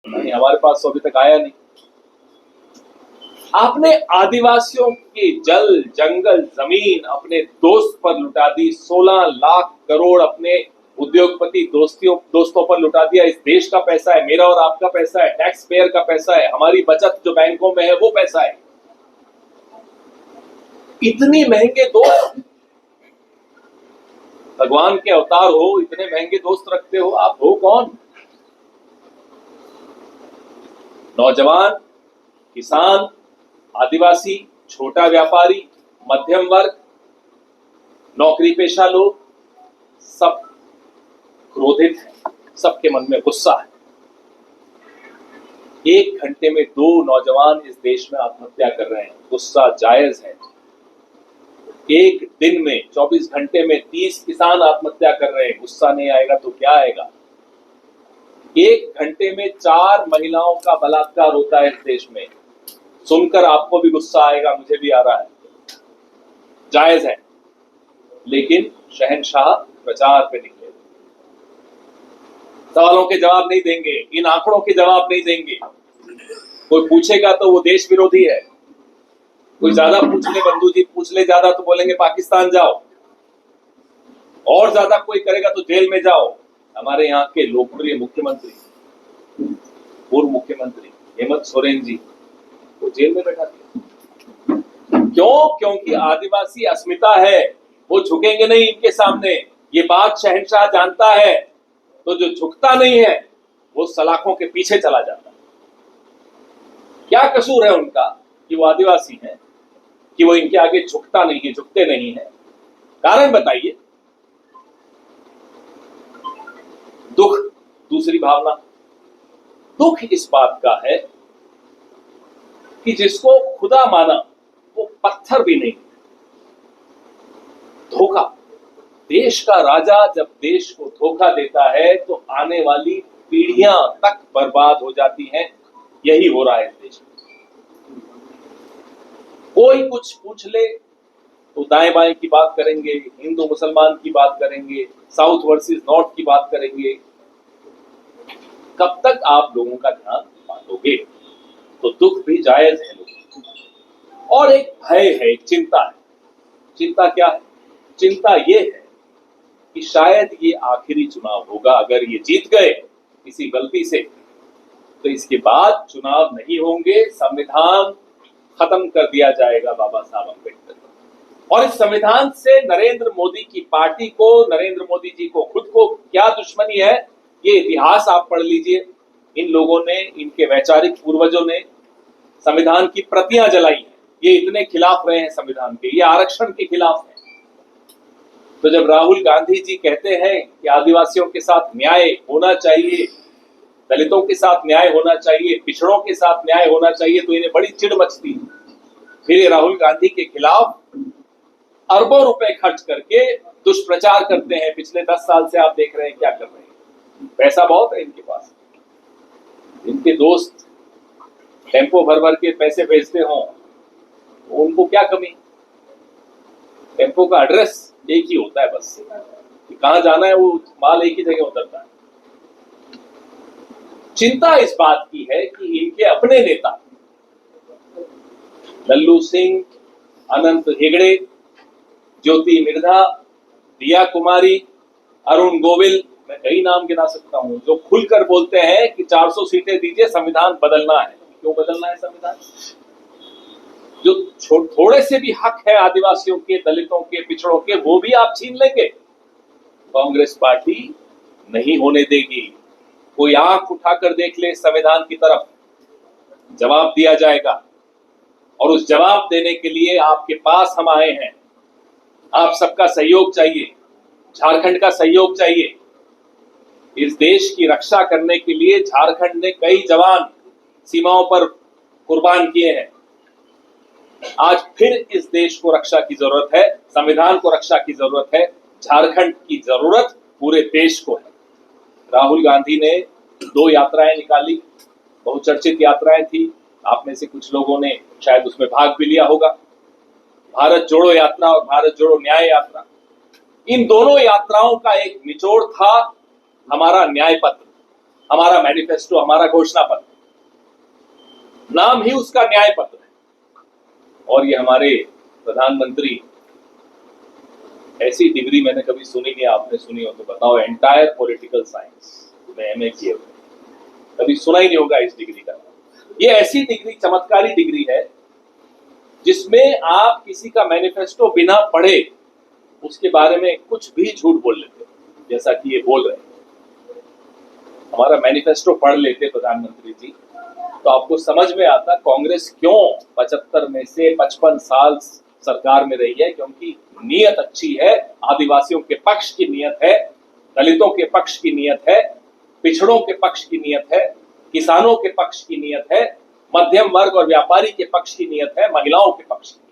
नहीं, हमारे पास तो अभी तक आया नहीं। आपने आदिवासियों की जल जंगल जमीन अपने दोस्त पर लुटा दी। 16 लाख करोड़ अपने उद्योगपति दोस्तों पर लुटा दिया। इस देश का पैसा है, मेरा और आपका पैसा है, टैक्स पेयर का पैसा है, हमारी बचत जो बैंकों में है वो पैसा है। इतनी महंगे दोस्त, भगवान के अवतार हो, इतने महंगे दोस्त रखते हो, आप हो कौन? नौजवान, किसान, आदिवासी, छोटा व्यापारी, मध्यम वर्ग, नौकरी पेशा लोग सब क्रोधित हैं, सबके मन में गुस्सा है। 1 घंटे में 2 नौजवान इस देश में आत्महत्या कर रहे हैं, गुस्सा जायज है। 1 दिन में 24 घंटे में 30 किसान आत्महत्या कर रहे हैं, गुस्सा नहीं आएगा तो क्या आएगा? 1 घंटे में 4 महिलाओं का बलात्कार होता है इस देश में, सुनकर आपको भी गुस्सा आएगा, मुझे भी आ रहा है, जायज है। लेकिन शहंशाह प्रचार पे निकले, सवालों के जवाब नहीं देंगे, इन आंकड़ों के जवाब नहीं देंगे। कोई पूछेगा तो वो देश विरोधी है, कोई ज्यादा पूछ ले, बंधु जी पूछ ले ज्यादा तो बोलेंगे पाकिस्तान जाओ, और ज्यादा कोई करेगा तो जेल में जाओ। हमारे यहाँ के लोकप्रिय मुख्यमंत्री, पूर्व मुख्यमंत्री हेमंत सोरेन जी वो जेल में बैठा दिया। क्यों? क्योंकि आदिवासी अस्मिता है, वो झुकेंगे नहीं इनके सामने, ये बात शहंशाह जानता है। तो जो झुकता नहीं है वो सलाखों के पीछे चला जाता है। क्या कसूर है उनका कि वो आदिवासी हैं, कि वो इनके आगे झुकता नहीं है, झुकते नहीं है? कारण बताइए। दुख दूसरी भावना। दुख इस बात का है कि जिसको खुदा माना वो पत्थर भी नहीं। धोखा, देश का राजा जब देश को धोखा देता है तो आने वाली पीढ़ियां तक बर्बाद हो जाती हैं। यही हो रहा है इस देश में। कोई कुछ पूछ ले तो दाएं बाएं की बात करेंगे, हिंदू मुसलमान की बात करेंगे, साउथ वर्सेस नॉर्थ की बात करेंगे। कब तक आप लोगों का ध्यान बांटोगे? तो दुख भी जायज है लोगों। और एक भय है, एक चिंता है। चिंता क्या है? चिंता ये है कि शायद ये आखिरी चुनाव होगा। अगर ये जीत गए किसी गलती से तो इसके बाद चुनाव नहीं होंगे, संविधान खत्म कर दिया जाएगा बाबा साहब अम्बेडकर। और इस संविधान से नरेंद्र मोदी की पार्टी को, नरेंद्र मोदी जी को खुद को क्या दुश्मनी है, ये इतिहास आप पढ़ लीजिए। इन लोगों ने, इनके वैचारिक पूर्वजों ने संविधान की प्रतियां जलाई हैं। ये इतने खिलाफ रहे हैं संविधान के, ये आरक्षण के खिलाफ हैं। तो जब राहुल गांधी जी कहते हैं कि आदिवासियों के साथ न्याय होना चाहिए, दलितों के साथ न्याय होना चाहिए, पिछड़ों के साथ न्याय होना चाहिए, तो इन्हें बड़ी चिढ़ मचती है। फिर ये राहुल गांधी के खिलाफ अरबों रुपए खर्च करके दुष्प्रचार करते हैं। पिछले 10 साल से आप देख रहे हैं क्या कर रहे हैं। पैसा बहुत है इनके पास। इनके दोस्त टेम्पो भर भर के पैसे भेजते हों, उनको क्या कमी? टेम्पो का एड्रेस एक ही होता है बस, कि कहां जाना है वो माल एक ही जगह उतरता है। चिंता इस बात की है कि इनके अपने नेता लल्लू सिंह, अनंत हेगड़े, ज्योति मिर्धा, दिया कुमारी, अरुण गोविल, मैं कई नाम गिना सकता हूं, जो खुलकर बोलते हैं कि 400 सीटें दीजिए, संविधान बदलना है। क्यों बदलना है संविधान? जो थोड़े से भी हक है आदिवासियों के, दलितों के, पिछड़ों के, वो भी आप छीन लेंगे। कांग्रेस पार्टी नहीं होने देगी। कोई आंख उठाकर देख ले संविधान की तरफ, जवाब दिया जाएगा। और उस जवाब देने के लिए आपके पास हम आए हैं। आप सबका सहयोग चाहिए, झारखंड का सहयोग चाहिए। इस देश की रक्षा करने के लिए झारखंड ने कई जवान सीमाओं पर कुर्बान किए हैं। आज फिर इस देश को रक्षा की जरूरत है, संविधान को रक्षा की जरूरत है, झारखंड की जरूरत पूरे देश को है। राहुल गांधी ने 2 यात्राएं निकाली, बहुचर्चित यात्राएं थी। आप में से कुछ लोगों ने शायद उसमें भाग भी लिया होगा। भारत जोड़ो यात्रा और भारत जोड़ो न्याय यात्रा। इन दोनों यात्राओं का एक निचोड़ था हमारा न्याय पत्र। हमारा मैनिफेस्टो, हमारा घोषणा पत्र, नाम ही उसका न्याय पत्र है। और ये हमारे प्रधानमंत्री, ऐसी डिग्री मैंने कभी सुनी नहीं, आपने सुनी हो तो बताओ, एंटायर पॉलिटिकल साइंस में एमए किए हुए, कभी सुना ही नहीं होगा इस डिग्री का। ये ऐसी डिग्री, चमत्कारी डिग्री है जिसमें आप किसी का मैनिफेस्टो बिना पढ़े उसके बारे में कुछ भी झूठ बोल लेते, जैसा कि ये बोल रहे हैं। हमारा मैनिफेस्टो पढ़ लेते प्रधानमंत्री जी तो आपको समझ में आता कांग्रेस क्यों 75 में से 55 साल सरकार में रही है। क्योंकि नीयत अच्छी है, आदिवासियों के पक्ष की नीयत है, दलितों के पक्ष की नीयत है, पिछड़ों के पक्ष की नीयत है, किसानों के पक्ष की नीयत है, मध्यम वर्ग और व्यापारी के पक्ष की नीयत है, महिलाओं के पक्ष की।